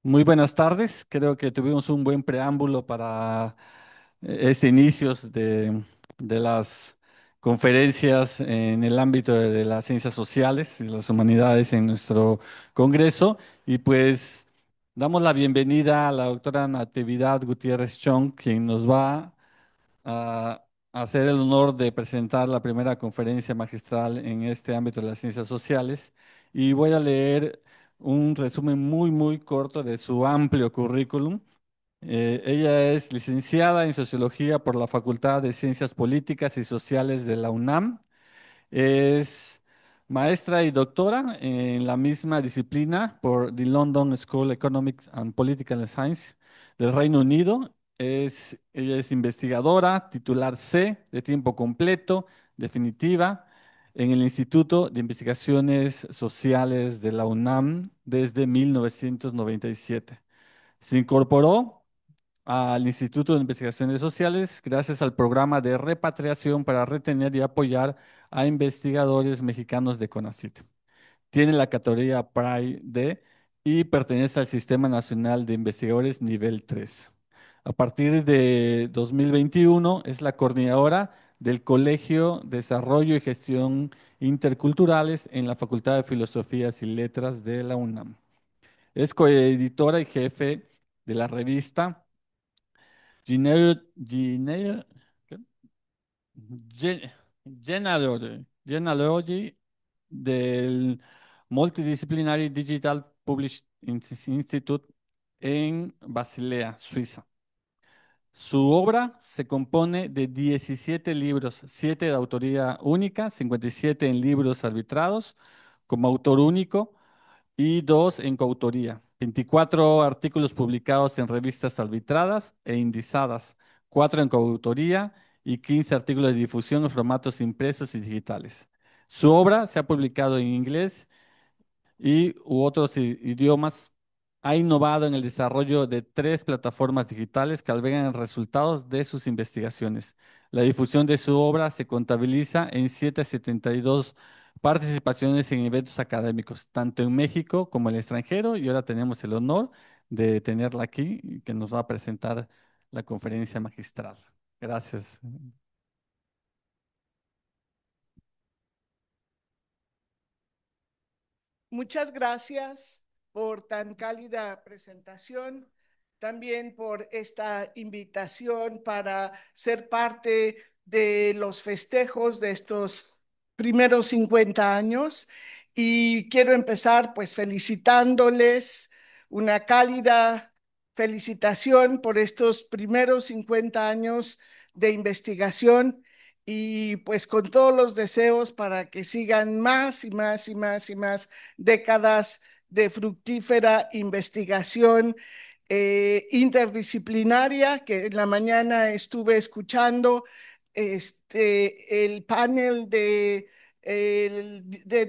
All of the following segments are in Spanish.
Muy buenas tardes. Creo que tuvimos un buen preámbulo para este inicio de las conferencias en el ámbito de las ciencias sociales y las humanidades en nuestro Congreso. Y pues damos la bienvenida a la doctora Natividad Gutiérrez Chong, quien nos va a hacer el honor de presentar la primera conferencia magistral en este ámbito de las ciencias sociales y voy a leer un resumen muy corto de su amplio currículum. Ella es licenciada en Sociología por la Facultad de Ciencias Políticas y Sociales de la UNAM. Es maestra y doctora en la misma disciplina por the London School of Economics and Political Science del Reino Unido. Ella es investigadora, titular C de tiempo completo, definitiva, en el Instituto de Investigaciones Sociales de la UNAM desde 1997. Se incorporó al Instituto de Investigaciones Sociales gracias al programa de repatriación para retener y apoyar a investigadores mexicanos de CONACYT. Tiene la categoría PRI D y pertenece al Sistema Nacional de Investigadores nivel 3. A partir de 2021 es la coordinadora del Colegio Desarrollo y Gestión Interculturales en la Facultad de Filosofías y Letras de la UNAM. Es coeditora y jefe de la revista Genealogy, ¿qué? Gen- Genealogy del Multidisciplinary Digital Institute en Basilea, Suiza. Su obra se compone de 17 libros, 7 de autoría única, 57 en libros arbitrados como autor único y 2 en coautoría. 24 artículos publicados en revistas arbitradas e indizadas, 4 en coautoría y 15 artículos de difusión en formatos impresos y digitales. Su obra se ha publicado en inglés y u otros idiomas. Ha innovado en el desarrollo de 3 plataformas digitales que albergan resultados de sus investigaciones. La difusión de su obra se contabiliza en 772 participaciones en eventos académicos, tanto en México como en el extranjero, y ahora tenemos el honor de tenerla aquí y que nos va a presentar la conferencia magistral. Gracias. Muchas gracias por tan cálida presentación, también por esta invitación para ser parte de los festejos de estos primeros 50 años. Y quiero empezar pues felicitándoles, una cálida felicitación por estos primeros 50 años de investigación y pues con todos los deseos para que sigan más y más y más y más décadas de fructífera investigación interdisciplinaria, que en la mañana estuve escuchando el panel de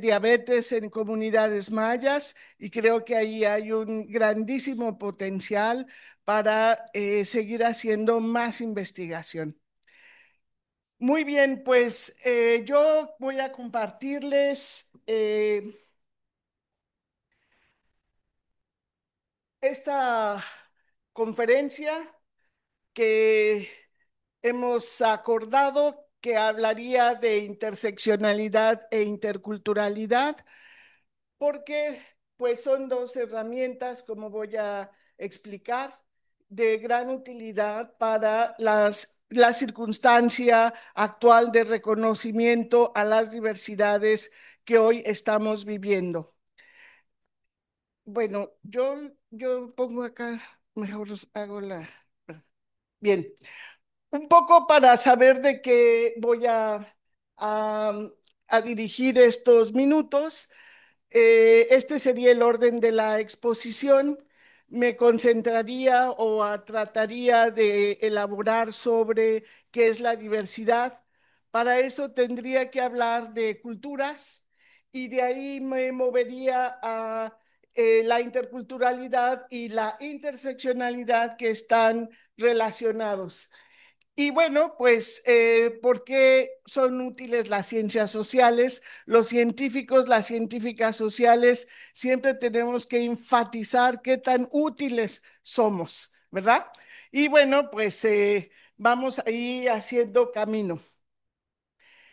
diabetes en comunidades mayas y creo que ahí hay un grandísimo potencial para seguir haciendo más investigación. Muy bien, pues yo voy a compartirles esta conferencia que hemos acordado que hablaría de interseccionalidad e interculturalidad, porque pues son dos herramientas, como voy a explicar, de gran utilidad para la circunstancia actual de reconocimiento a las diversidades que hoy estamos viviendo. Bueno, yo pongo acá, mejor hago la... Bien, un poco para saber de qué voy a, a dirigir estos minutos. Este sería el orden de la exposición. Me concentraría trataría de elaborar sobre qué es la diversidad. Para eso tendría que hablar de culturas y de ahí me movería a la interculturalidad y la interseccionalidad que están relacionados. Y bueno, pues, ¿por qué son útiles las ciencias sociales? Los científicos, las científicas sociales, siempre tenemos que enfatizar qué tan útiles somos, ¿verdad? Y bueno, pues vamos ahí haciendo camino.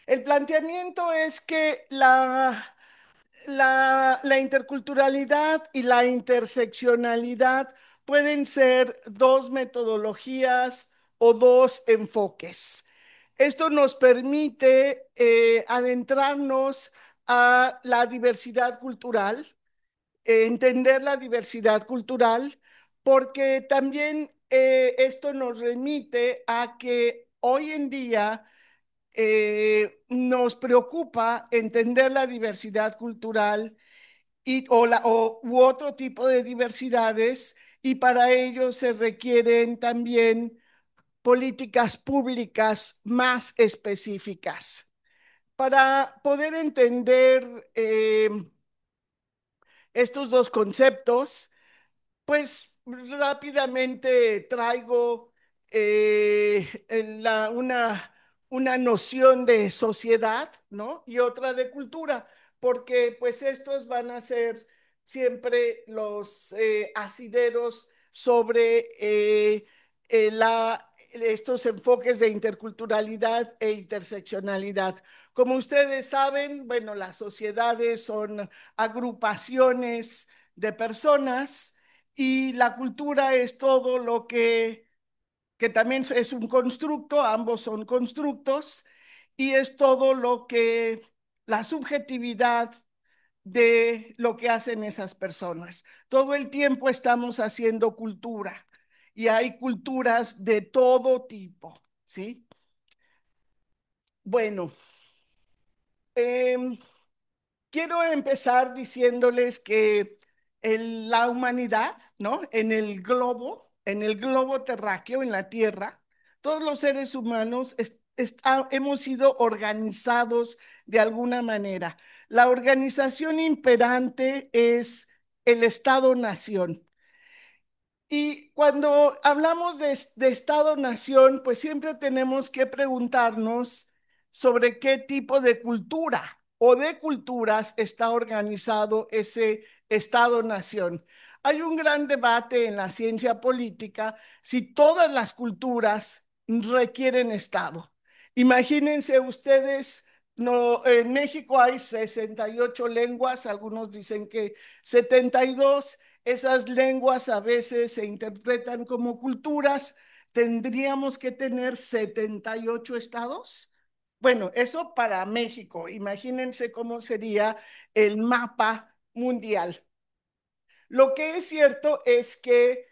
El planteamiento es que la interculturalidad y la interseccionalidad pueden ser dos metodologías o dos enfoques. Esto nos permite adentrarnos a la diversidad cultural, entender la diversidad cultural, porque también esto nos remite a que hoy en día nos preocupa entender la diversidad cultural u otro tipo de diversidades, y para ello se requieren también políticas públicas más específicas. Para poder entender estos dos conceptos, pues rápidamente traigo una noción de sociedad, ¿no? Y otra de cultura, porque pues estos van a ser siempre los asideros sobre estos enfoques de interculturalidad e interseccionalidad. Como ustedes saben, bueno, las sociedades son agrupaciones de personas, y la cultura es todo lo que también es un constructo, ambos son constructos, y es todo lo que, la subjetividad de lo que hacen esas personas. Todo el tiempo estamos haciendo cultura, y hay culturas de todo tipo, ¿sí? Bueno, eh, quiero empezar diciéndoles que la humanidad, ¿no? En el globo terráqueo, en la Tierra, todos los seres humanos hemos sido organizados de alguna manera. La organización imperante es el Estado-nación. Y cuando hablamos de Estado-nación, pues siempre tenemos que preguntarnos sobre qué tipo de cultura o de culturas está organizado ese Estado-nación. Hay un gran debate en la ciencia política si todas las culturas requieren Estado. Imagínense ustedes, no, en México hay 68 lenguas, algunos dicen que 72. Esas lenguas a veces se interpretan como culturas. ¿Tendríamos que tener 78 estados? Bueno, eso para México. Imagínense cómo sería el mapa mundial. Lo que es cierto es que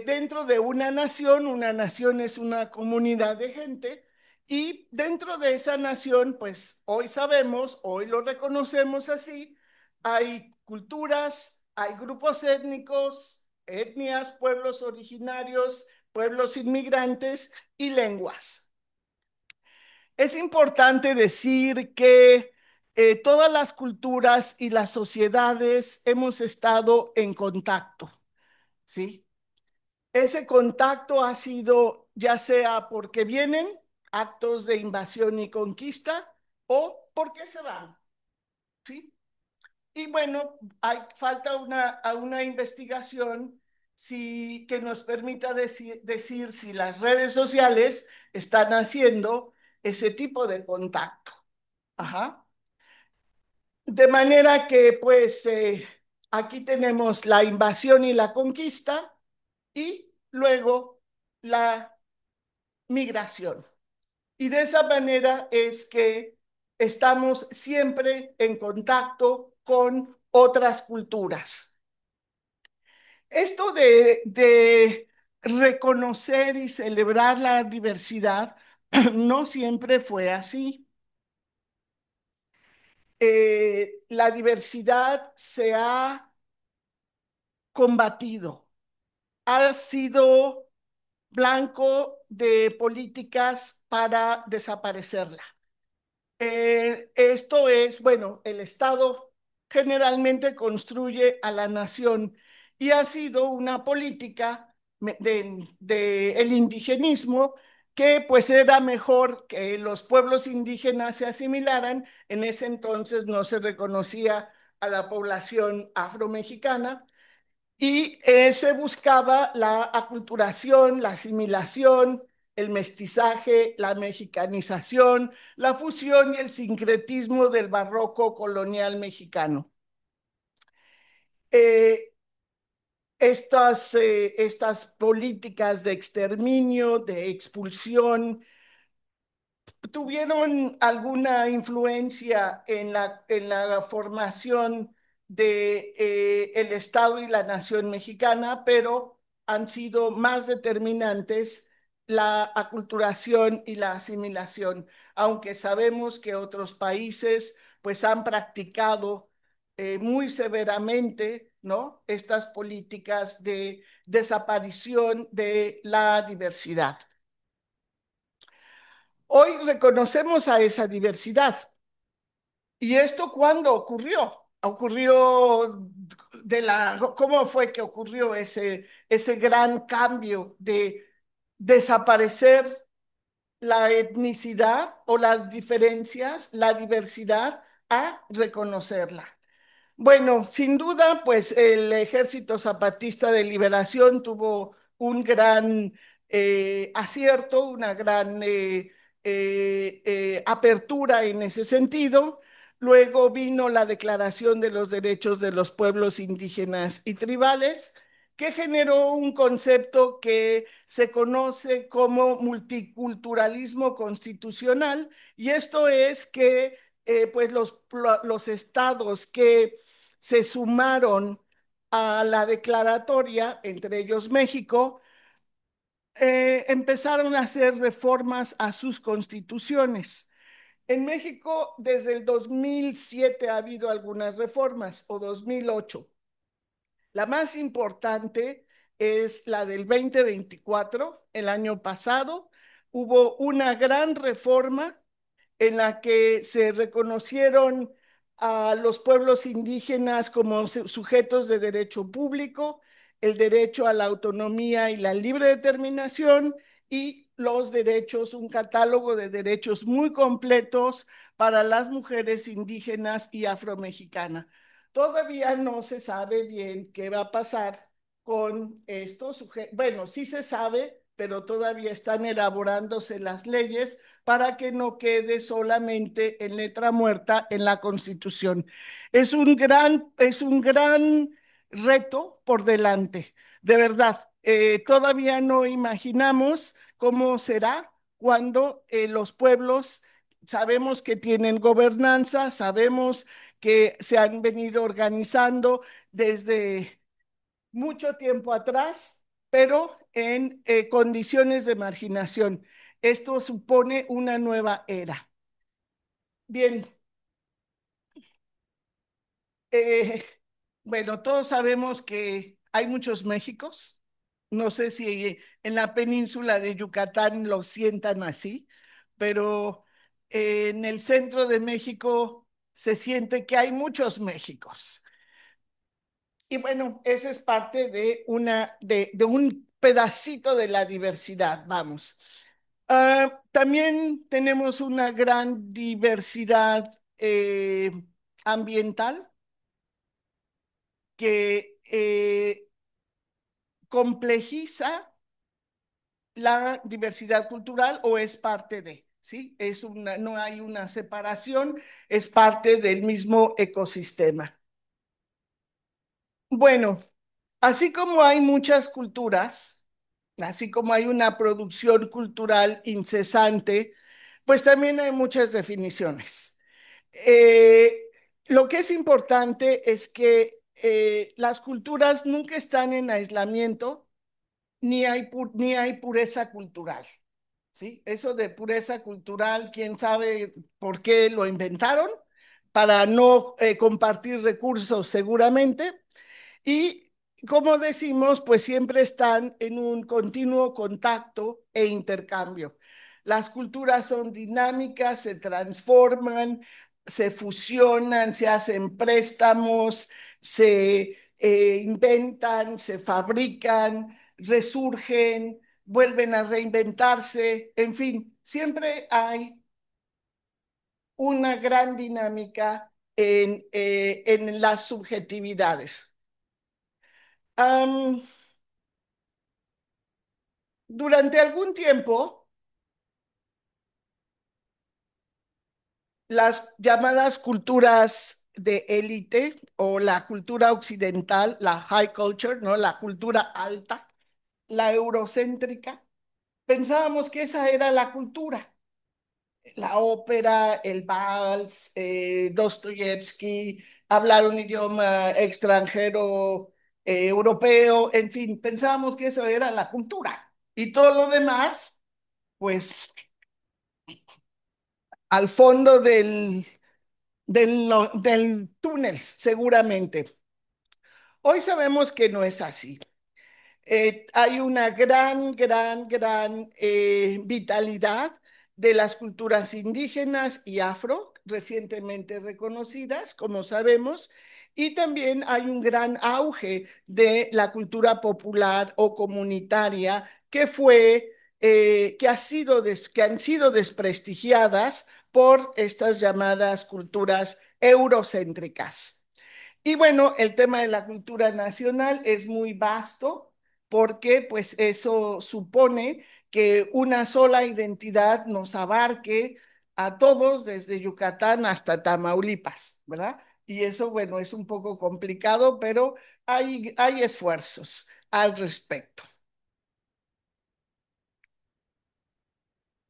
dentro de una nación es una comunidad de gente, y dentro de esa nación, pues hoy sabemos, hoy lo reconocemos así, hay culturas, hay grupos étnicos, etnias, pueblos originarios, pueblos inmigrantes y lenguas. Es importante decir que todas las culturas y las sociedades hemos estado en contacto, ¿sí? Ese contacto ha sido ya sea porque vienen actos de invasión y conquista o porque se van, ¿sí? Y bueno, falta una investigación que nos permita decir si las redes sociales están haciendo ese tipo de contacto. Ajá. De manera que, pues, aquí tenemos la invasión y la conquista, y luego la migración. Y de esa manera es que estamos siempre en contacto con otras culturas. Esto de reconocer y celebrar la diversidad no siempre fue así. La diversidad se ha combatido, ha sido blanco de políticas para desaparecerla. Esto es, bueno, el Estado generalmente construye a la nación, y ha sido una política el indigenismo, que pues era mejor que los pueblos indígenas se asimilaran. En ese entonces no se reconocía a la población afromexicana y se buscaba la aculturación, la asimilación, el mestizaje, la mexicanización, la fusión y el sincretismo del barroco colonial mexicano. Eh, estas políticas de exterminio, de expulsión, tuvieron alguna influencia en la formación de, el Estado y la nación mexicana, pero han sido más determinantes la aculturación y la asimilación, aunque sabemos que otros países pues han practicado muy severamente, ¿no?, estas políticas de desaparición de la diversidad. Hoy reconocemos a esa diversidad. ¿Y esto cuándo ocurrió? Ocurrió ¿cómo fue que ocurrió ese gran cambio de desaparecer la etnicidad o las diferencias, la diversidad, a reconocerla? Bueno, sin duda, pues el Ejército Zapatista de Liberación tuvo un gran acierto, una gran apertura en ese sentido. Luego vino la Declaración de los Derechos de los Pueblos Indígenas y Tribales, que generó un concepto que se conoce como multiculturalismo constitucional, y esto es que pues los estados que se sumaron a la declaratoria, entre ellos México, empezaron a hacer reformas a sus constituciones. En México, desde el 2007 ha habido algunas reformas, o 2008. La más importante es la del 2024, el año pasado. Hubo una gran reforma en la que se reconocieron a los pueblos indígenas como sujetos de derecho público, el derecho a la autonomía y la libre determinación, y los derechos, un catálogo de derechos muy completos para las mujeres indígenas y afromexicanas. Todavía no se sabe bien qué va a pasar con estos sujetos. Bueno, sí se sabe, pero todavía están elaborándose las leyes para que no quede solamente en letra muerta en la Constitución. Es un gran reto por delante, de verdad. Todavía no imaginamos cómo será cuando los pueblos sabemos que tienen gobernanza, sabemos que se han venido organizando desde mucho tiempo atrás, pero en condiciones de marginación. Esto supone una nueva era. Bien, eh, bueno, todos sabemos que hay muchos Méxicos. No sé si en la península de Yucatán lo sientan así, pero en el centro de México se siente que hay muchos Méxicos. Y bueno, esa es parte de un pedacito de la diversidad, vamos. También tenemos una gran diversidad ambiental que complejiza la diversidad cultural, o es parte de, ¿sí? No hay una separación, es parte del mismo ecosistema. Bueno, así como hay muchas culturas, así como hay una producción cultural incesante, pues también hay muchas definiciones. Eh, lo que es importante es que las culturas nunca están en aislamiento, ni hay pureza cultural, ¿sí? Eso de pureza cultural, quién sabe por qué lo inventaron, para no compartir recursos seguramente. Y como decimos, pues siempre están en un continuo contacto e intercambio. Las culturas son dinámicas, se transforman, se fusionan, se hacen préstamos, se inventan, se fabrican. resurgen, vuelven a reinventarse, en fin, siempre hay una gran dinámica en las subjetividades. Am, durante algún tiempo, las llamadas culturas de élite o la cultura occidental, la high culture, ¿no? La cultura alta, la eurocéntrica, pensábamos que esa era la cultura, la ópera, el vals, Dostoyevsky, hablar un idioma extranjero, europeo, en fin, pensábamos que eso era la cultura. Y todo lo demás, pues al fondo del túnel, seguramente. Hoy sabemos que no es así. Hay una gran vitalidad de las culturas indígenas y afro, recientemente reconocidas, como sabemos, y también hay un gran auge de la cultura popular o comunitaria que han sido desprestigiadas por estas llamadas culturas eurocéntricas. Y bueno, el tema de la cultura nacional es muy vasto porque pues eso supone que una sola identidad nos abarque a todos desde Yucatán hasta Tamaulipas, ¿verdad? Y eso, bueno, es un poco complicado, pero hay esfuerzos al respecto.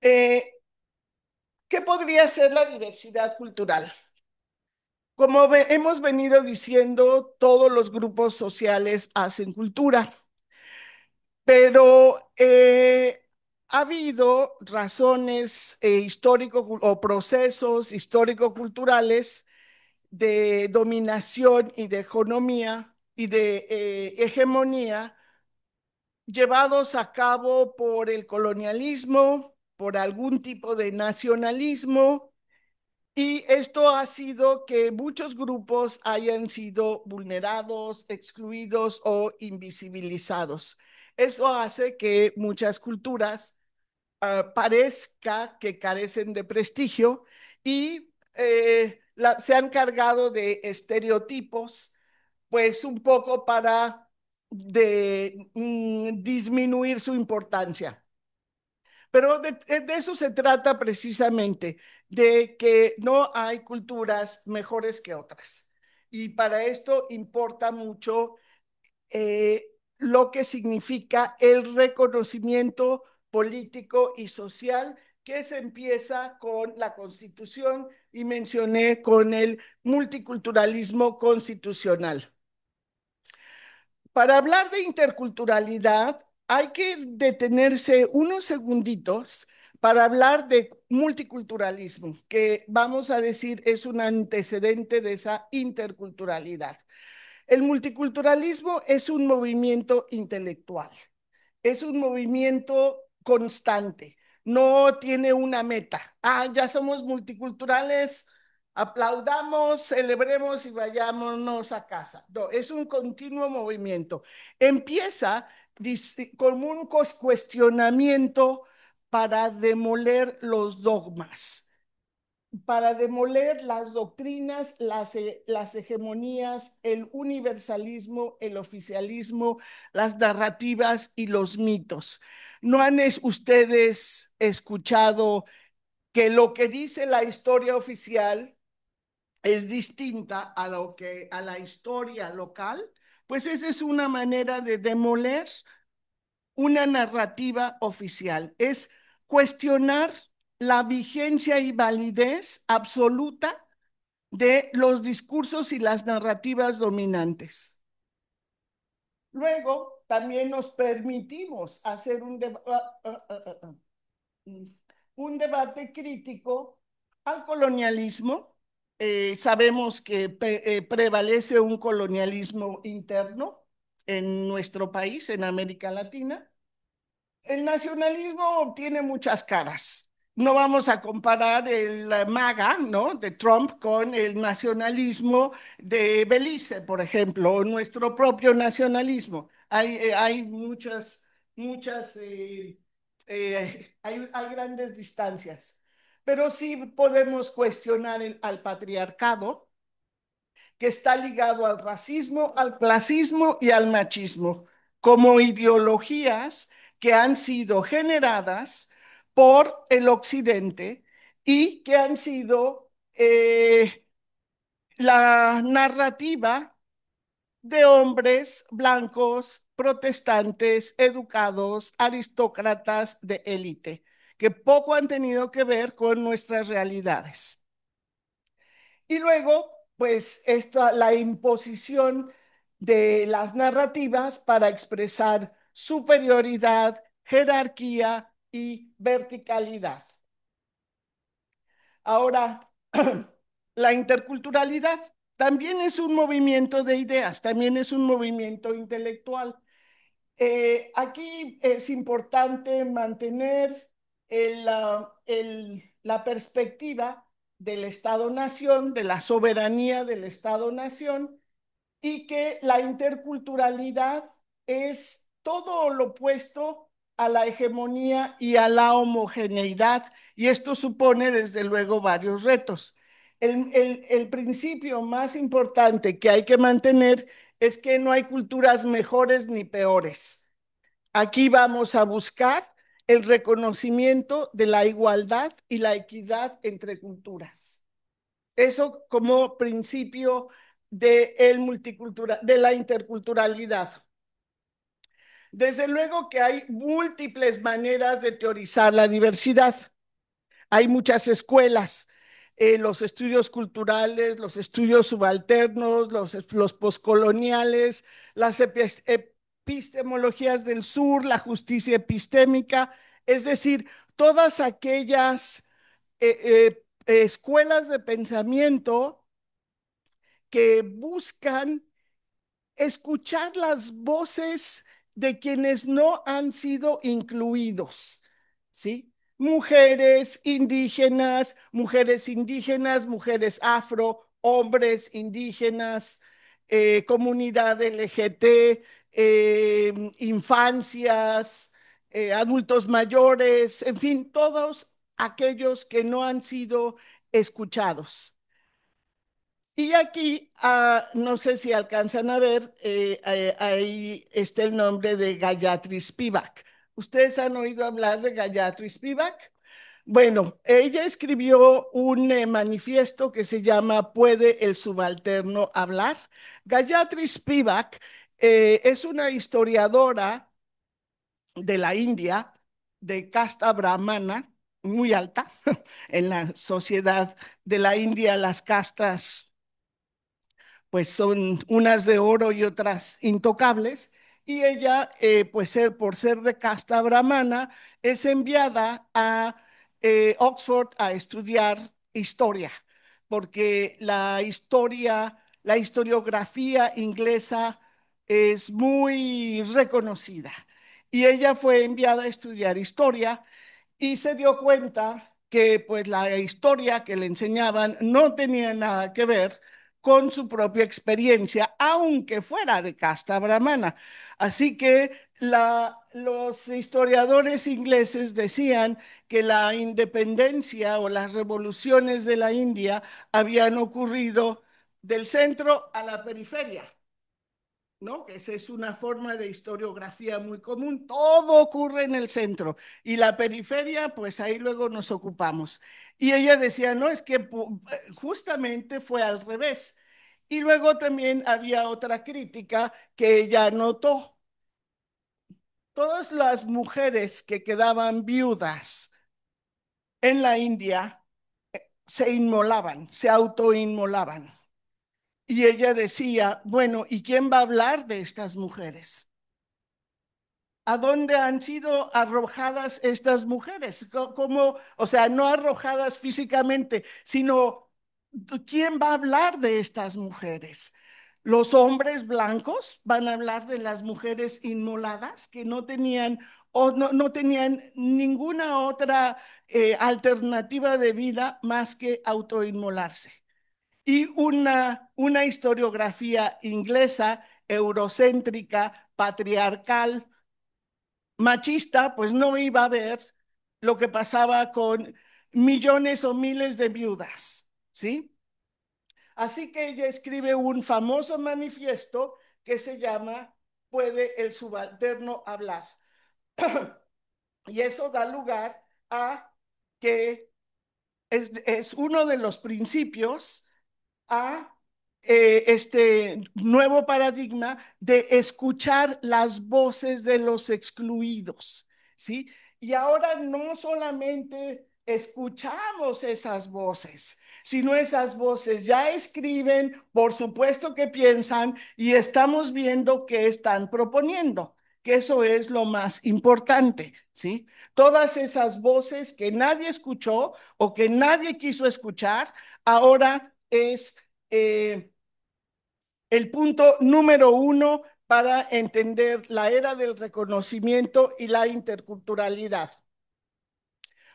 Eh, ¿Qué podría ser la diversidad cultural? Como hemos venido diciendo, todos los grupos sociales hacen cultura. Pero ha habido razones históricos o procesos histórico-culturales de dominación y de economía y de hegemonía llevados a cabo por el colonialismo, por algún tipo de nacionalismo, y esto ha sido que muchos grupos hayan sido vulnerados, excluidos o invisibilizados. Eso hace que muchas culturas parezca que carecen de prestigio y se han cargado de estereotipos, pues un poco para disminuir su importancia. Pero de eso se trata precisamente, de que no hay culturas mejores que otras. Y para esto importa mucho lo que significa el reconocimiento político y social que se empieza con la Constitución y mencioné con el multiculturalismo constitucional. Para hablar de interculturalidad, hay que detenerse unos segunditos para hablar de multiculturalismo, que vamos a decir es un antecedente de esa interculturalidad. El multiculturalismo es un movimiento intelectual, es un movimiento constante, no tiene una meta. Ah, ya somos multiculturales, aplaudamos, celebremos y vayámonos a casa. No, es un continuo movimiento. Empieza como un cuestionamiento para demoler los dogmas, para demoler las doctrinas, las hegemonías, el universalismo, el oficialismo, las narrativas y los mitos. ¿No han ustedes escuchado que lo que dice la historia oficial es distinta a la historia local? Pues esa es una manera de demoler una narrativa oficial, es cuestionar la vigencia y validez absoluta de los discursos y las narrativas dominantes. Luego, también nos permitimos hacer un debate crítico al colonialismo. Sabemos que prevalece un colonialismo interno en nuestro país, en América Latina. El nacionalismo tiene muchas caras. no vamos a comparar el MAGA, ¿no? De Trump con el nacionalismo de Belice, por ejemplo, o nuestro propio nacionalismo. Hay hay grandes distancias, pero sí podemos cuestionar al patriarcado, que está ligado al racismo, al clasismo y al machismo, como ideologías que han sido generadas por el Occidente y que han sido la narrativa de hombres blancos, protestantes, educados, aristócratas de élite, que poco han tenido que ver con nuestras realidades. Y luego, pues, la imposición de las narrativas para expresar superioridad, jerarquía y verticalidad. Ahora, la interculturalidad también es un movimiento de ideas, también es un movimiento intelectual. Aquí es importante mantener la perspectiva del Estado-nación, de la soberanía del Estado-nación, y que la interculturalidad es todo lo opuesto a la hegemonía y a la homogeneidad, y esto supone desde luego varios retos. El principio más importante que hay que mantener es que no hay culturas mejores ni peores. Aquí vamos a buscar el reconocimiento de la igualdad y la equidad entre culturas. Eso como principio de la interculturalidad. Desde luego que hay múltiples maneras de teorizar la diversidad. Hay muchas escuelas, los estudios culturales, los estudios subalternos, los poscoloniales, las epistemologías del sur, la justicia epistémica, es decir, todas aquellas escuelas de pensamiento que buscan escuchar las voces de quienes no han sido incluidos, ¿sí? Mujeres indígenas, mujeres afro, hombres indígenas, comunidad LGT, infancias, adultos mayores, en fin, todos aquellos que no han sido escuchados. Y aquí, no sé si alcanzan a ver, ahí está el nombre de Gayatri Spivak. ¿Ustedes han oído hablar de Gayatri Spivak? Bueno, ella escribió un manifiesto que se llama ¿Puede el subalterno hablar? Gayatri Spivak es una historiadora de la India, de casta brahmana, muy alta. En la sociedad de la India, las castas pues son unas de oro y otras intocables, y ella, pues por ser de casta brahmana, es enviada a Oxford a estudiar historia, porque la historiografía inglesa es muy reconocida. Y ella fue enviada a estudiar historia y se dio cuenta que pues la historia que le enseñaban no tenía nada que ver con su propia experiencia, aunque fuera de casta brahmana. Así que los historiadores ingleses decían que la independencia o las revoluciones de la India habían ocurrido del centro a la periferia, ¿no? Que esa es una forma de historiografía muy común. Todo ocurre en el centro y la periferia, pues ahí luego nos ocupamos. Y ella decía, no, es que justamente fue al revés. Y luego también había otra crítica que ella notó. Todas las mujeres que quedaban viudas en la India se inmolaban, se autoinmolaban. Y ella decía, bueno, ¿y quién va a hablar de estas mujeres? ¿A dónde han sido arrojadas estas mujeres? ¿Cómo? O sea, no arrojadas físicamente, sino ¿quién va a hablar de estas mujeres? Los hombres blancos van a hablar de las mujeres inmoladas que no tenían o no tenían ninguna otra alternativa de vida más que autoinmolarse. Y una historiografía inglesa, eurocéntrica, patriarcal, machista, pues no iba a ver lo que pasaba con millones o miles de viudas, ¿sí? Así que ella escribe un famoso manifiesto que se llama ¿Puede el subalterno hablar? Y eso da lugar a que es uno de los principios a este nuevo paradigma de escuchar las voces de los excluidos, ¿sí? Y ahora no solamente escuchamos esas voces, sino esas voces ya escriben, por supuesto que piensan y estamos viendo qué están proponiendo, que eso es lo más importante, ¿sí? Todas esas voces que nadie escuchó o que nadie quiso escuchar, ahora es eh, el punto número uno para entender la era del reconocimiento y la interculturalidad.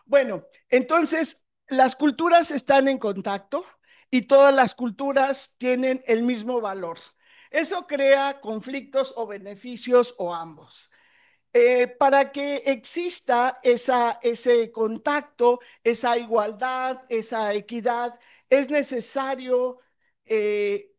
Bueno, entonces las culturas están en contacto y todas las culturas tienen el mismo valor. Eso crea conflictos o beneficios o ambos. Para que exista ese contacto, esa igualdad, esa equidad, es necesario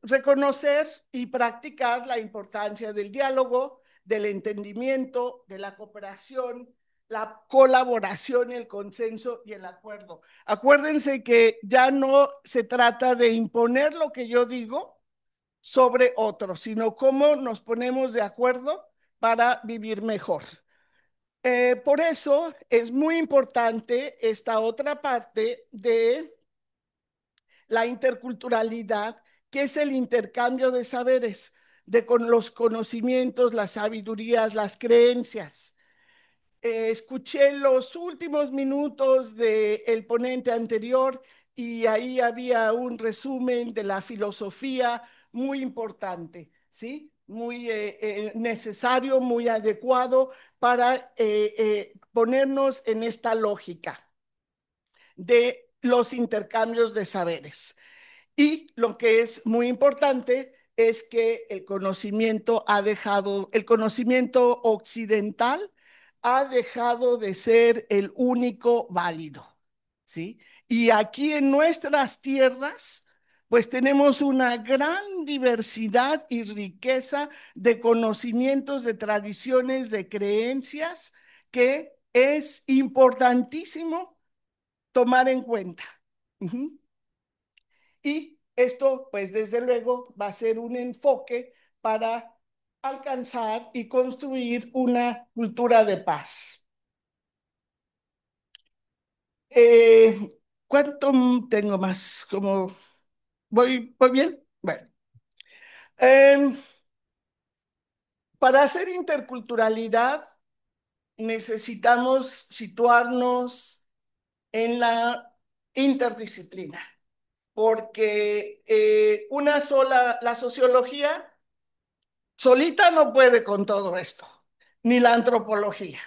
reconocer y practicar la importancia del diálogo, del entendimiento, de la cooperación, la colaboración, el consenso y el acuerdo. Acuérdense que ya no se trata de imponer lo que yo digo sobre otros, sino cómo nos ponemos de acuerdo para vivir mejor. Por eso es muy importante esta otra parte de la interculturalidad, que es el intercambio de saberes, de con los conocimientos, las sabidurías, las creencias. Escuché los últimos minutos del ponente anterior y ahí había un resumen de la filosofía muy importante, ¿sí? Muy necesario, muy adecuado para ponernos en esta lógica de los intercambios de saberes. Y lo que es muy importante es que el conocimiento occidental ha dejado de ser el único válido, ¿sí? Y aquí en nuestras tierras, pues tenemos una gran diversidad y riqueza de conocimientos, de tradiciones, de creencias que es importantísimo tomar en cuenta. Uh-huh. Y esto, pues desde luego, va a ser un enfoque para alcanzar y construir una cultura de paz. Eh, ¿Cuánto tengo más? ¿Cómo voy bien? Bueno, eh, para hacer interculturalidad necesitamos situarnos en la interdisciplina, porque la sociología solita no puede con todo esto, ni la antropología.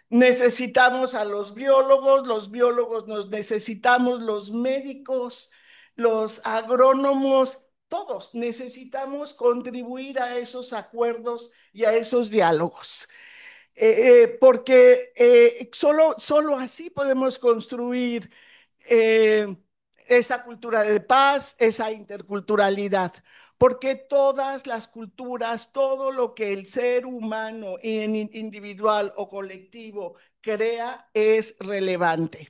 Necesitamos a los biólogos nos necesitamos, los médicos, los agrónomos, todos necesitamos contribuir a esos acuerdos y a esos diálogos. Porque solo así podemos construir eh, esa cultura de paz, esa interculturalidad, porque todas las culturas, todo lo que el ser humano individual o colectivo crea es relevante.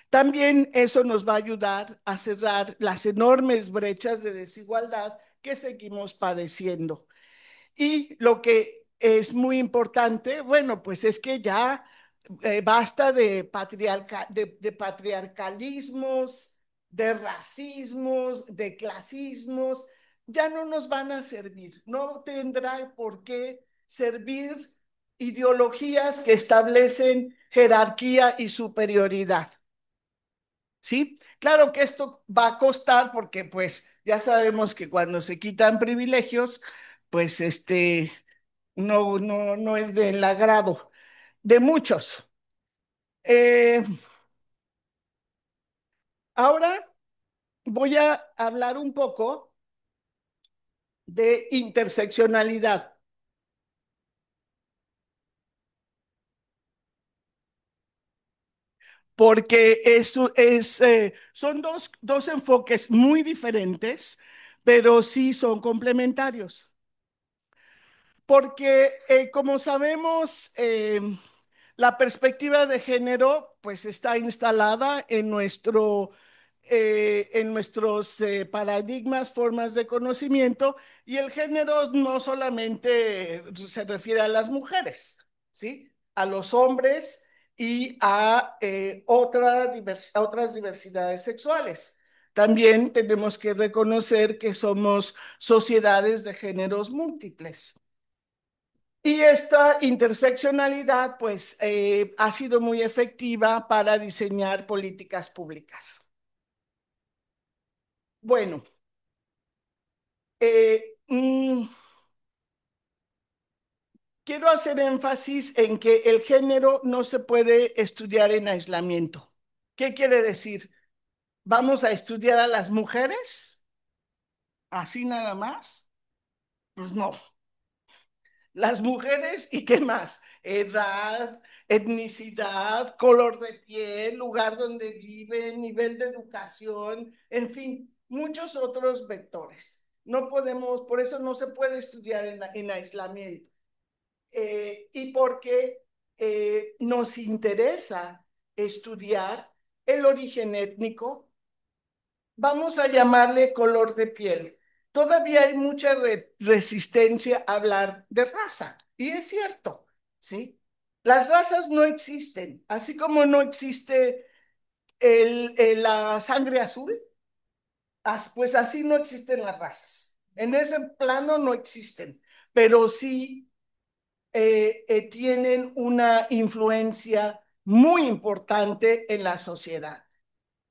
También eso nos va a ayudar a cerrar las enormes brechas de desigualdad que seguimos padeciendo. Y lo que es muy importante, bueno, pues es que ya basta de patriarcalismos, de racismos, de clasismos, ya no nos van a servir, no tendrá por qué servir ideologías que establecen jerarquía y superioridad. ¿Sí? Claro que esto va a costar porque pues Ya sabemos que cuando se quitan privilegios, pues no es del agrado de muchos. Eh, Ahora voy a hablar un poco de interseccionalidad, porque son dos enfoques muy diferentes, pero sí son complementarios. Porque, como sabemos, la perspectiva de género pues está instalada en nuestros paradigmas, formas de conocimiento, y el género no solamente se refiere a las mujeres, ¿sí? A los hombres y a a otras diversidades sexuales. También tenemos que reconocer que somos sociedades de géneros múltiples. Y esta interseccionalidad, pues, ha sido muy efectiva para diseñar políticas públicas. Bueno, eh, mm, quiero hacer énfasis en que el género no se puede estudiar en aislamiento. ¿Qué quiere decir? ¿Vamos a estudiar a las mujeres? ¿Así nada más? Pues no. Las mujeres y qué más, edad, etnicidad, color de piel, lugar donde viven, nivel de educación, en fin, muchos otros vectores. No podemos, por eso no se puede estudiar en aislamiento. Y porque nos interesa estudiar el origen étnico, vamos a llamarle color de piel. Todavía hay mucha resistencia a hablar de raza, y es cierto, ¿sí? Las razas no existen, así como no existe la sangre azul, pues así no existen las razas. En ese plano no existen, pero sí tienen una influencia muy importante en la sociedad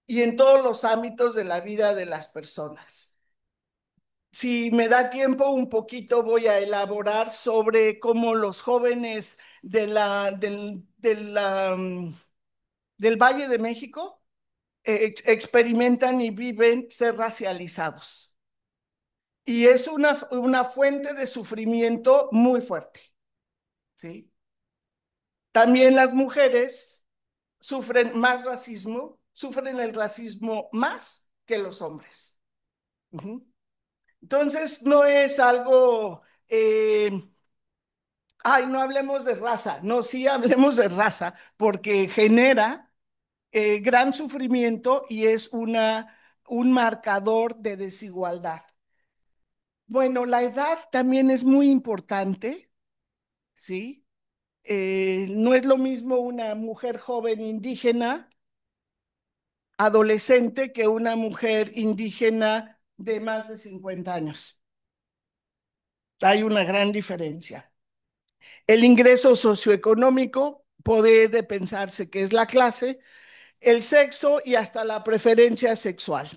y en todos los ámbitos de la vida de las personas. Si me da tiempo, un poquito voy a elaborar sobre cómo los jóvenes del Valle de México experimentan y viven ser racializados. Y es una fuente de sufrimiento muy fuerte, ¿sí? También las mujeres sufren más racismo, sufren el racismo más que los hombres. Ujú. Entonces, no es algo, ay, no hablemos de raza, no, sí hablemos de raza, porque genera gran sufrimiento y es un marcador de desigualdad. Bueno, la edad también es muy importante, ¿sí? No es lo mismo una mujer joven indígena, adolescente, que una mujer indígena de más de 50 años. Hay una gran diferencia. El ingreso socioeconómico puede pensarse que es la clase, el sexo y hasta la preferencia sexual.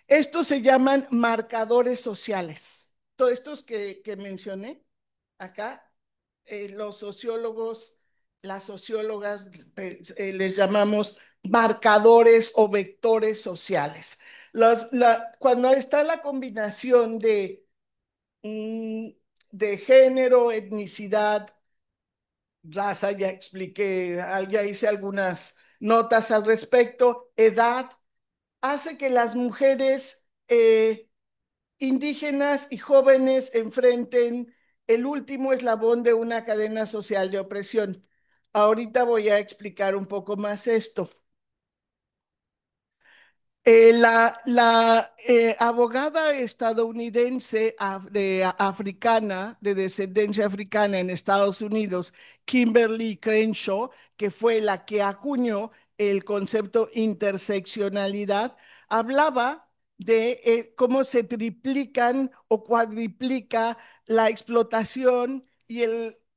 Estos se llaman marcadores sociales. Todos estos que mencioné acá, los sociólogos, las sociólogas, les llamamos marcadores o vectores sociales. Cuando está la combinación mm, de género, etnicidad, raza, ya expliqué, ya hice algunas notas al respecto, edad, hace que las mujeres indígenas y jóvenes enfrenten el último eslabón de una cadena social de opresión. Ahorita voy a explicar un poco más esto. La abogada estadounidense africana, de descendencia africana en Estados Unidos, Kimberly Crenshaw, que fue la que acuñó el concepto interseccionalidad, hablaba de cómo se triplican o cuadriplica la explotación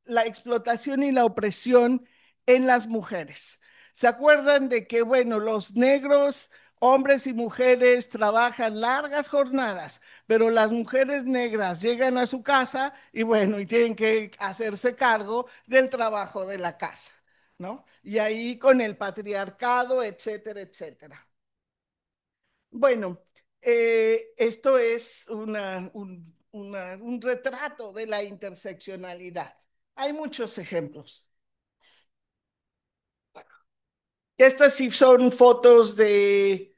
la explotación y la opresión en las mujeres. ¿Se acuerdan de que, bueno, los negros hombres y mujeres trabajan largas jornadas, pero las mujeres negras llegan a su casa y bueno, y tienen que hacerse cargo del trabajo de la casa, ¿no? Y ahí con el patriarcado, etcétera, etcétera. Bueno, esto es un retrato de la interseccionalidad. Hay muchos ejemplos. Estas sí son fotos del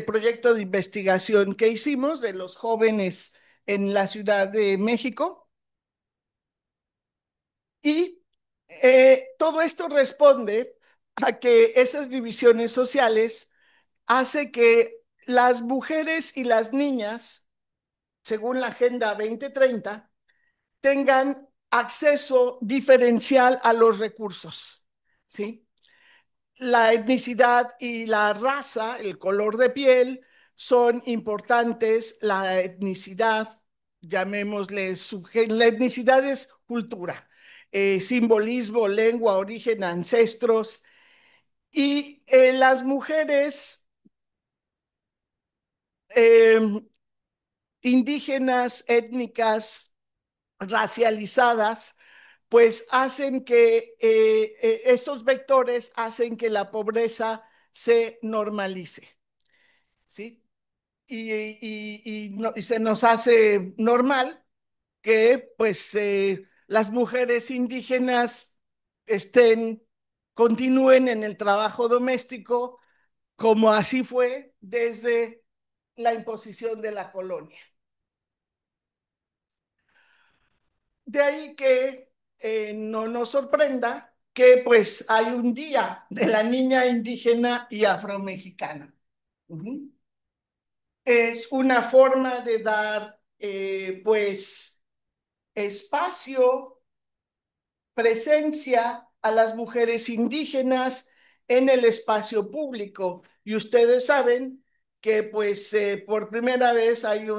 proyecto de investigación que hicimos de los jóvenes en la Ciudad de México. Y todo esto responde a que esas divisiones sociales hace que las mujeres y las niñas, según la Agenda 2030, tengan acceso diferencial a los recursos, ¿sí? La etnicidad y la raza, el color de piel, son importantes. La etnicidad, llamémosle, la etnicidad es cultura, simbolismo, lengua, origen, ancestros. Y las mujeres eh, indígenas, étnicas, racializadas, pues hacen que estos vectores hacen que la pobreza se normalice, ¿sí? Y se nos hace normal que pues las mujeres indígenas continúen en el trabajo doméstico como así fue desde la imposición de la colonia. De ahí que no nos sorprenda que pues hay un día de la niña indígena y afromexicana. Ujú. Es una forma de dar pues espacio, presencia a las mujeres indígenas en el espacio público. Y ustedes saben que pues por primera vez hay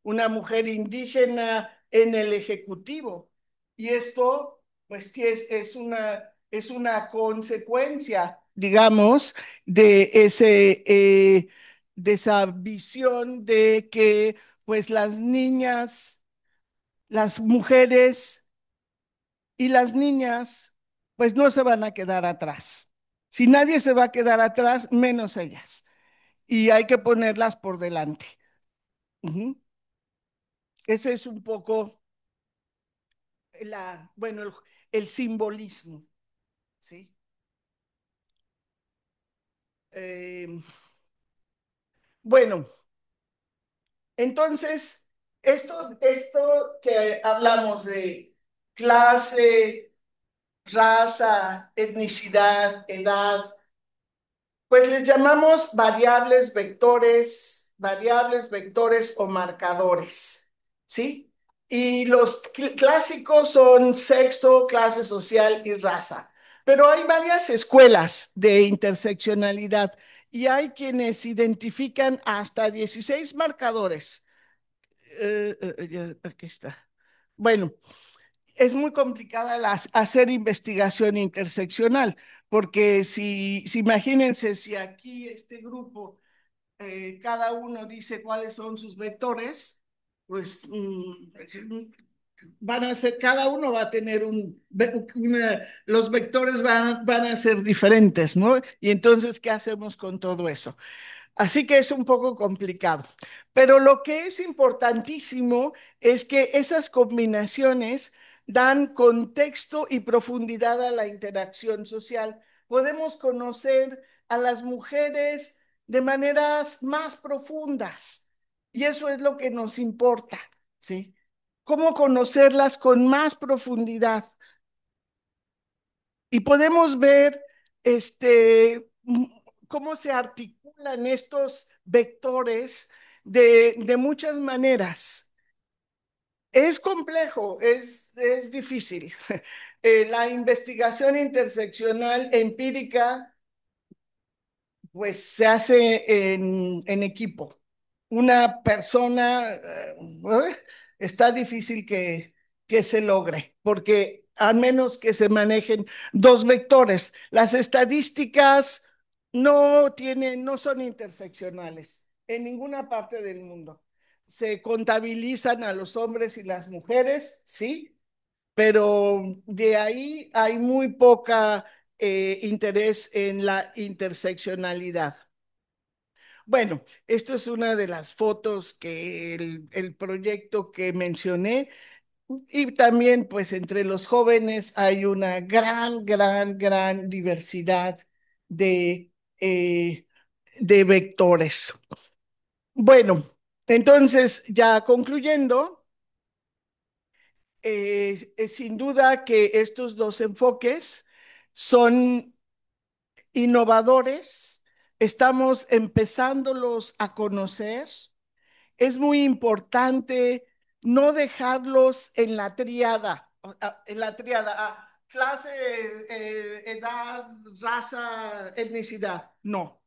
una mujer indígena en el Ejecutivo. Y esto pues es una consecuencia, digamos, de, de esa visión de que pues las niñas, las mujeres y las niñas, pues no se van a quedar atrás. Si nadie se va a quedar atrás, menos ellas. Y hay que ponerlas por delante. Ujú. Ese es un poco bueno, el simbolismo, ¿sí? Eh, bueno, entonces, esto que hablamos de clase, raza, etnicidad, edad, pues les llamamos variables, vectores o marcadores, ¿sí? Y los clásicos son sexo, clase social y raza. Pero hay varias escuelas de interseccionalidad y hay quienes identifican hasta 16 marcadores. Aquí está. Bueno, es muy complicada hacer investigación interseccional, porque si imagínense si aquí este grupo, cada uno dice cuáles son sus vectores, pues van a ser, cada uno va a tener los vectores van a ser diferentes, ¿no? Y entonces, ¿qué hacemos con todo eso? Así que es un poco complicado. Pero lo que es importantísimo es que esas combinaciones dan contexto y profundidad a la interacción social. Podemos conocer a las mujeres de maneras más profundas y eso es lo que nos importa, ¿sí? Cómo conocerlas con más profundidad. Y podemos ver cómo se articulan estos vectores de muchas maneras. Es complejo, es difícil. La investigación interseccional empírica pues se hace en equipo. Una persona, está difícil que se logre, porque a menos que se manejen dos vectores. Las estadísticas no son interseccionales en ninguna parte del mundo. Se contabilizan a los hombres y las mujeres, sí, pero de ahí hay muy poca interés en la interseccionalidad. Bueno, esto es una de las fotos que el proyecto que mencioné y también pues entre los jóvenes hay una gran diversidad de, eh, de vectores. Bueno, entonces ya concluyendo, sin duda que estos dos enfoques son innovadores, estamos empezándolos a conocer. Es muy importante no dejarlos en la triada, clase, edad, raza, etnicidad. No,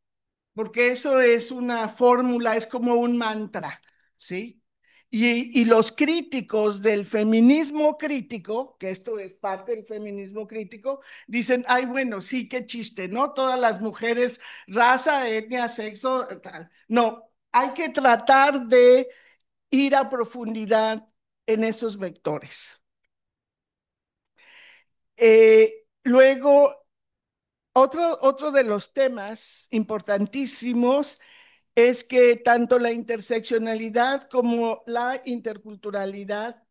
porque eso es una fórmula, es como un mantra, ¿sí? Y los críticos del feminismo crítico, que esto es parte del feminismo crítico, dicen, ay, bueno, sí, qué chiste, ¿no? Todas las mujeres, raza, etnia, sexo, tal. No, hay que tratar de ir a profundidad en esos vectores. Luego, otro de los temas importantísimos es que tanto la interseccionalidad como la interculturalidad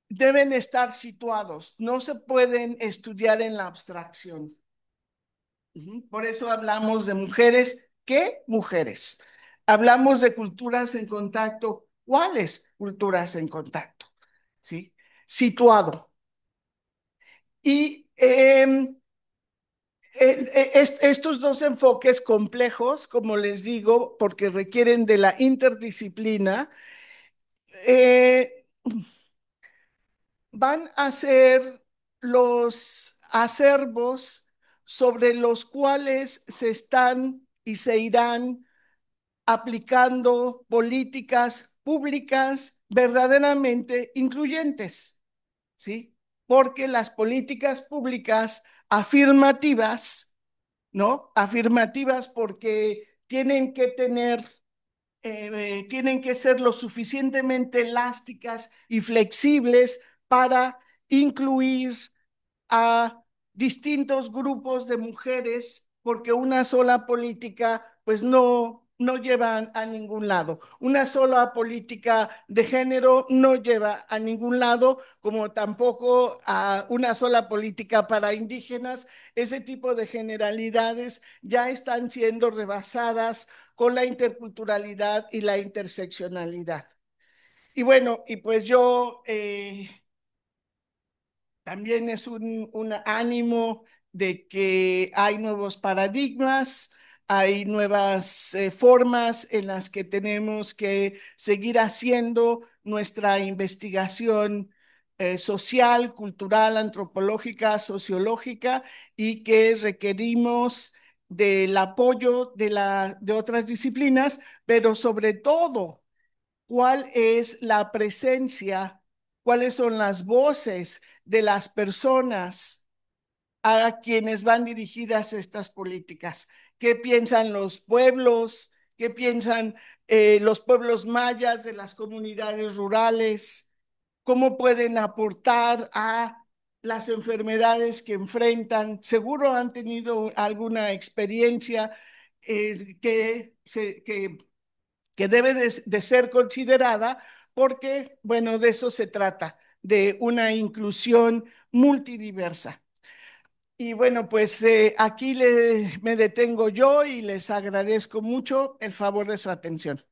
deben estar situados, no se pueden estudiar en la abstracción. Por eso hablamos de mujeres. ¿Qué mujeres? Hablamos de culturas en contacto. ¿Cuáles culturas en contacto? ¿Sí? Situado. Y estos dos enfoques complejos, como les digo, porque requieren de la interdisciplina, eh, van a ser los acervos sobre los cuales se están y se irán aplicando políticas públicas verdaderamente incluyentes, ¿sí? Porque las políticas públicas afirmativas, ¿no? Afirmativas porque tienen que ser lo suficientemente elásticas y flexibles para incluir a distintos grupos de mujeres, porque una sola política pues no lleva a ningún lado. Una sola política de género no lleva a ningún lado, como tampoco a una sola política para indígenas. Ese tipo de generalidades ya están siendo rebasadas con la interculturalidad y la interseccionalidad. Y bueno, y pues yo también es un ánimo de que hay nuevos paradigmas, hay nuevas formas en las que tenemos que seguir haciendo nuestra investigación social, cultural, antropológica, sociológica y que requerimos del apoyo de otras disciplinas, pero sobre todo cuál es la presencia, cuáles son las voces de las personas a quienes van dirigidas estas políticas. ¿Qué piensan los pueblos? ¿Qué piensan los pueblos mayas de las comunidades rurales? ¿Cómo pueden aportar a las enfermedades que enfrentan? Seguro han tenido alguna experiencia que debe de ser considerada porque, bueno, de eso se trata, de una inclusión multidiversa. Y bueno, pues aquí me detengo yo y les agradezco mucho el favor de su atención.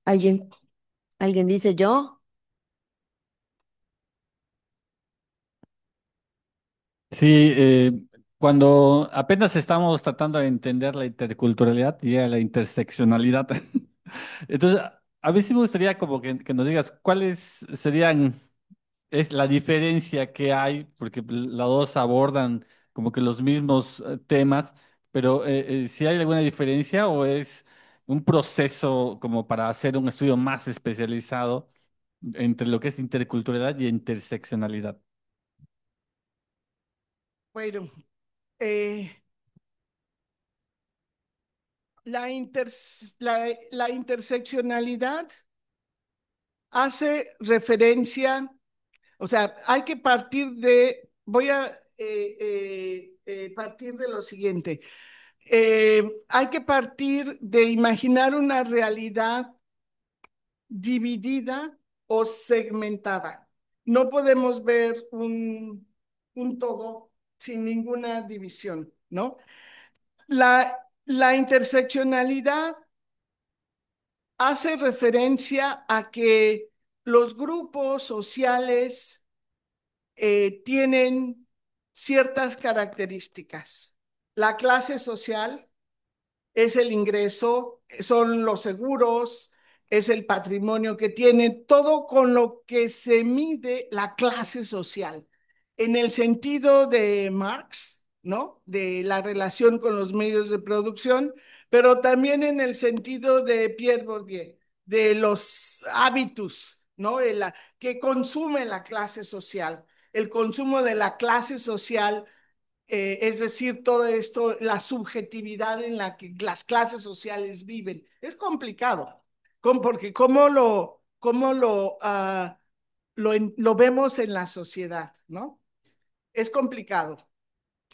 ¿Alguien, alguien dice yo? Sí, cuando apenas estamos tratando de entender la interculturalidad y la interseccionalidad, entonces a mí sí me gustaría como que nos digas cuáles serían, es la diferencia que hay, porque las dos abordan como que los mismos temas, pero si hay alguna diferencia o es un proceso como para hacer un estudio más especializado entre lo que es interculturalidad y interseccionalidad. Bueno, eh, la interseccionalidad hace referencia, o sea, hay que partir de, voy a partir de lo siguiente. Hay que partir de imaginar una realidad dividida o segmentada. No podemos ver un todo sin ninguna división, ¿no? La interseccionalidad hace referencia a que los grupos sociales tienen ciertas características. La clase social es el ingreso, son los seguros, es el patrimonio que tiene, todo con lo que se mide la clase social. En el sentido de Marx, ¿no? De la relación con los medios de producción, pero también en el sentido de Pierre Bourdieu, de los hábitos, ¿no? Que consume la clase social. El consumo de la clase social, es decir, todo esto, la subjetividad en la que las clases sociales viven. Es complicado, porque lo vemos en la sociedad, ¿no? Es complicado,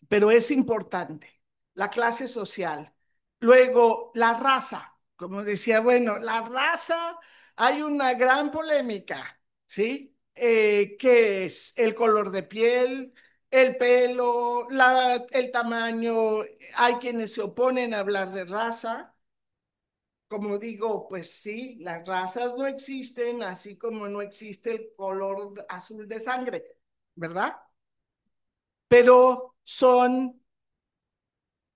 pero es importante. La clase social. Luego, la raza. Como decía, bueno, la raza, hay una gran polémica, ¿sí? ¿Qué es? El color de piel, el pelo, el tamaño. Hay quienes se oponen a hablar de raza. Como digo, pues sí, las razas no existen, así como no existe el color azul de sangre, ¿verdad? Pero son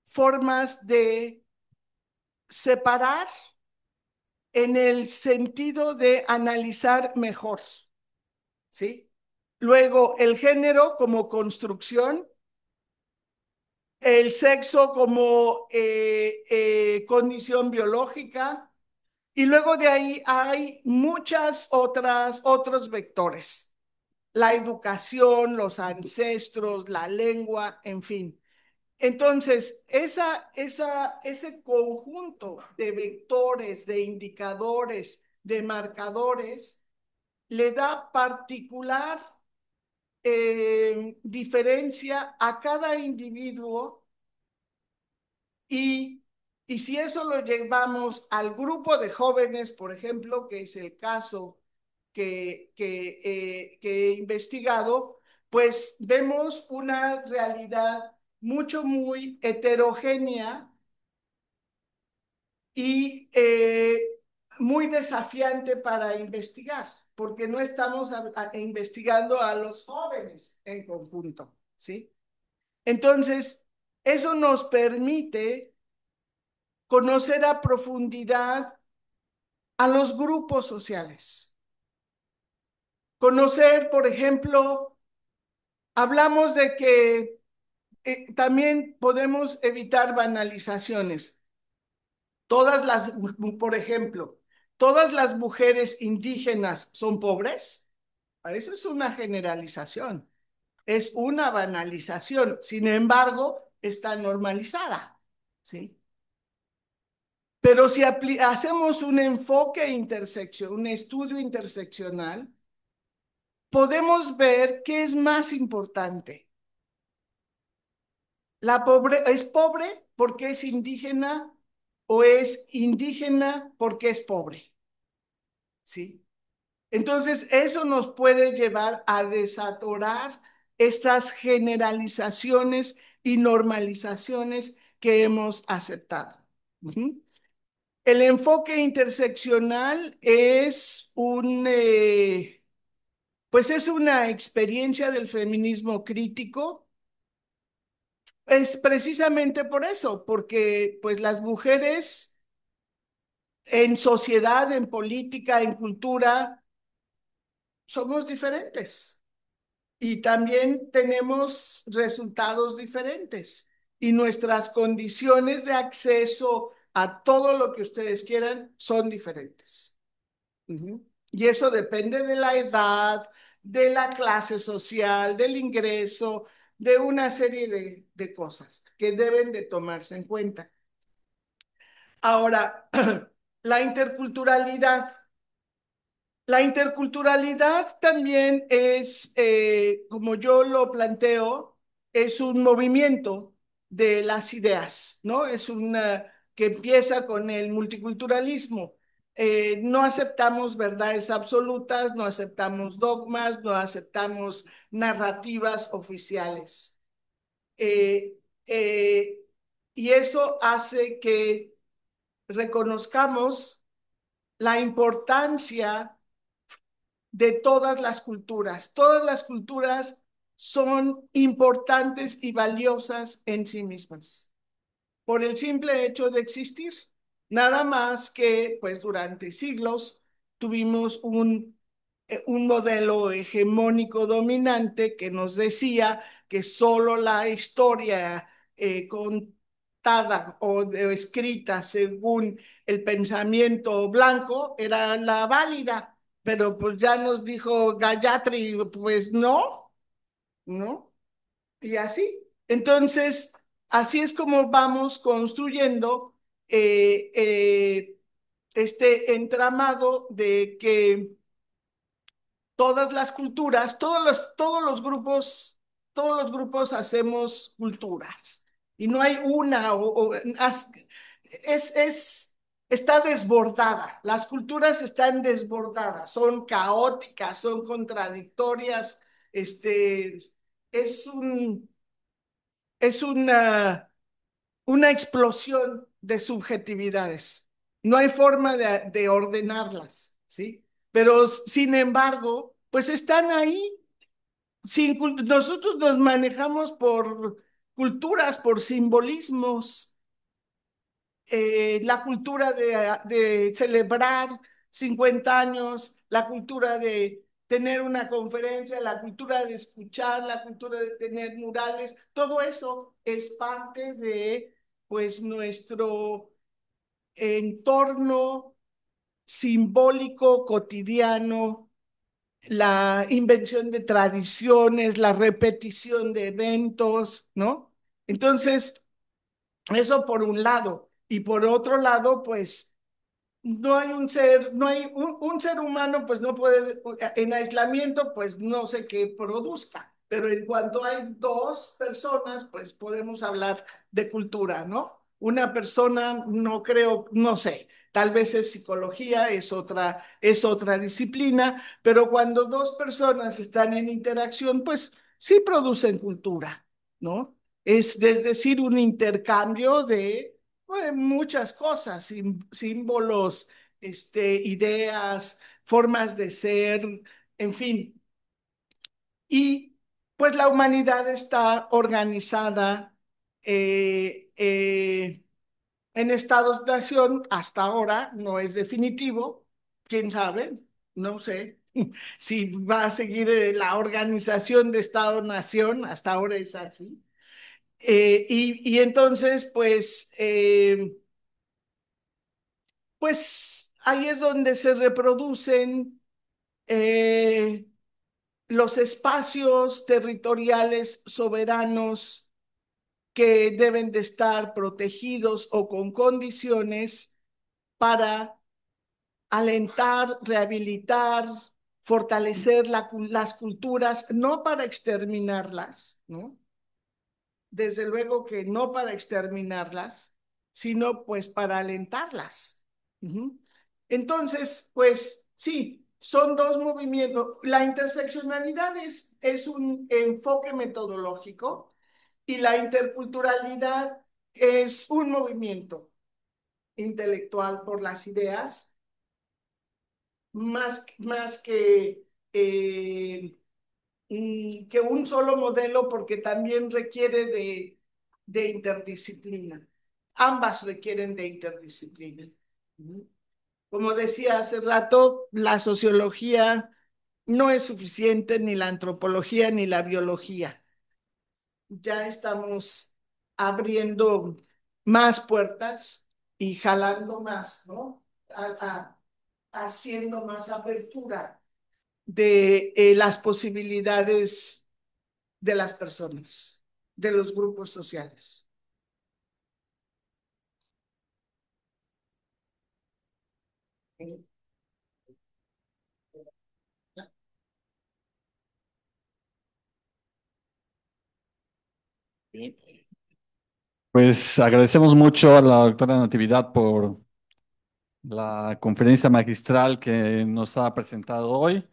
formas de separar en el sentido de analizar mejor, ¿sí? Luego, el género como construcción, el sexo como condición biológica, y luego de ahí hay muchas otros vectores. La educación, los ancestros, la lengua, en fin. Entonces, ese conjunto de vectores, de indicadores, de marcadores, le da particular diferencia a cada individuo y, y si eso lo llevamos al grupo de jóvenes, por ejemplo, que es el caso que he investigado, pues vemos una realidad muy heterogénea y muy desafiante para investigar, porque no estamos investigando a los jóvenes en conjunto, ¿sí? Entonces, eso nos permite conocer a profundidad a los grupos sociales. Conocer, por ejemplo, hablamos de que también podemos evitar banalizaciones. Todas las, por ejemplo, todas las mujeres indígenas son pobres. Eso es una generalización, es una banalización. Sin embargo, está normalizada, ¿sí? Pero si hacemos un enfoque un estudio interseccional, podemos ver qué es más importante. ¿Es pobre porque es indígena o es indígena porque es pobre? ¿Sí? Entonces, eso nos puede llevar a desatorar estas generalizaciones y normalizaciones que hemos aceptado. Ujú. El enfoque interseccional es pues es una experiencia del feminismo crítico. Es precisamente por eso, porque pues las mujeres en sociedad, en política, en cultura, somos diferentes y también tenemos resultados diferentes y nuestras condiciones de acceso a todo lo que ustedes quieran son diferentes. Ujú. Y eso depende de la edad, de la clase social, del ingreso, de una serie de cosas que deben de tomarse en cuenta. Ahora, la interculturalidad. La interculturalidad también es, como yo lo planteo, es un movimiento de las ideas, ¿no? Es una que empieza con el multiculturalismo. No aceptamos verdades absolutas, no aceptamos dogmas, no aceptamos narrativas oficiales. Eh, eh, y eso hace que reconozcamos la importancia de todas las culturas. Todas las culturas son importantes y valiosas en sí mismas, por el simple hecho de existir. Nada más que, pues, durante siglos tuvimos un modelo hegemónico dominante que nos decía que solo la historia contada o escrita según el pensamiento blanco era la válida, pero pues ya nos dijo Gayatri, pues no, ¿no? Y así. Entonces, así es como vamos construyendo este entramado de que todas las culturas, todos los grupos hacemos culturas. Y no hay una, es, está desbordada. Las culturas están desbordadas, son caóticas, son contradictorias. Este, es un, es una explosión de subjetividades. No hay forma de ordenarlas, ¿sí? Pero sin embargo, pues están ahí. Nosotros nos manejamos por culturas, por simbolismos, la cultura de celebrar 50 años, la cultura de tener una conferencia, la cultura de escuchar, la cultura de tener murales, todo eso es parte de pues nuestro entorno simbólico cotidiano, la invención de tradiciones, la repetición de eventos, ¿no? Entonces, eso por un lado. Y por otro lado, pues no hay un ser, no hay un ser humano, pues no puede, en aislamiento, pues no sé qué produzca. Pero en cuanto hay dos personas, pues podemos hablar de cultura, ¿no? Una persona, no creo, no sé, tal vez es psicología, es otra disciplina, pero cuando dos personas están en interacción, pues sí producen cultura, ¿no? Es decir, un intercambio de muchas cosas, símbolos, ideas, formas de ser, en fin. Y pues la humanidad está organizada en estados-nación, hasta ahora no es definitivo, quién sabe, no sé si va a seguir la organización de estado-nación, hasta ahora es así. Y entonces, pues ahí es donde se reproducen eh, los espacios territoriales soberanos que deben de estar protegidos o con condiciones para alentar, rehabilitar, fortalecer las culturas, no para exterminarlas, ¿no? Desde luego que no para exterminarlas, sino pues para alentarlas. Entonces, pues sí, son dos movimientos. La interseccionalidad es un enfoque metodológico y la interculturalidad es un movimiento intelectual por las ideas, más que un solo modelo, porque también requiere de interdisciplina. Ambas requieren de interdisciplina. Como decía hace rato, la sociología no es suficiente, ni la antropología, ni la biología. Ya estamos abriendo más puertas y jalando más, ¿no? Haciendo más apertura de las posibilidades de las personas, de los grupos sociales. Pues agradecemos mucho a la doctora Natividad por la conferencia magistral que nos ha presentado hoy.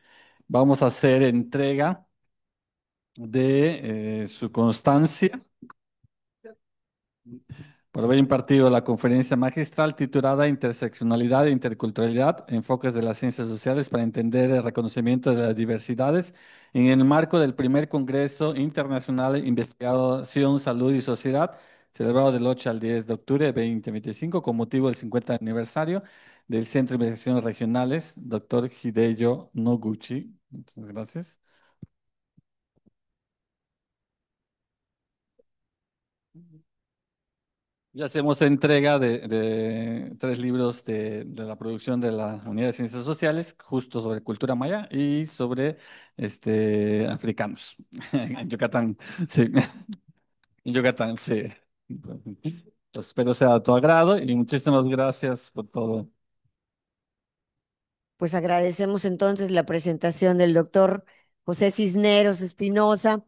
Vamos a hacer entrega de su constancia por haber impartido la conferencia magistral titulada Interseccionalidad e Interculturalidad, enfoques de las ciencias sociales para entender el reconocimiento de las diversidades en el marco del primer Congreso Internacional de Investigación, Salud y Sociedad, celebrado del 8 al 10 de octubre de 2025 con motivo del 50 aniversario del Centro de Investigaciones Regionales, doctor Hideyo Noguchi. Muchas gracias. Y hacemos entrega de tres libros de la producción de la Unidad de Ciencias Sociales, justo sobre cultura maya y sobre africanos en Yucatán. Sí, en Yucatán, sí. Pues espero sea de tu agrado y muchísimas gracias por todo. Pues agradecemos entonces la presentación del doctor José Cisneros Espinosa.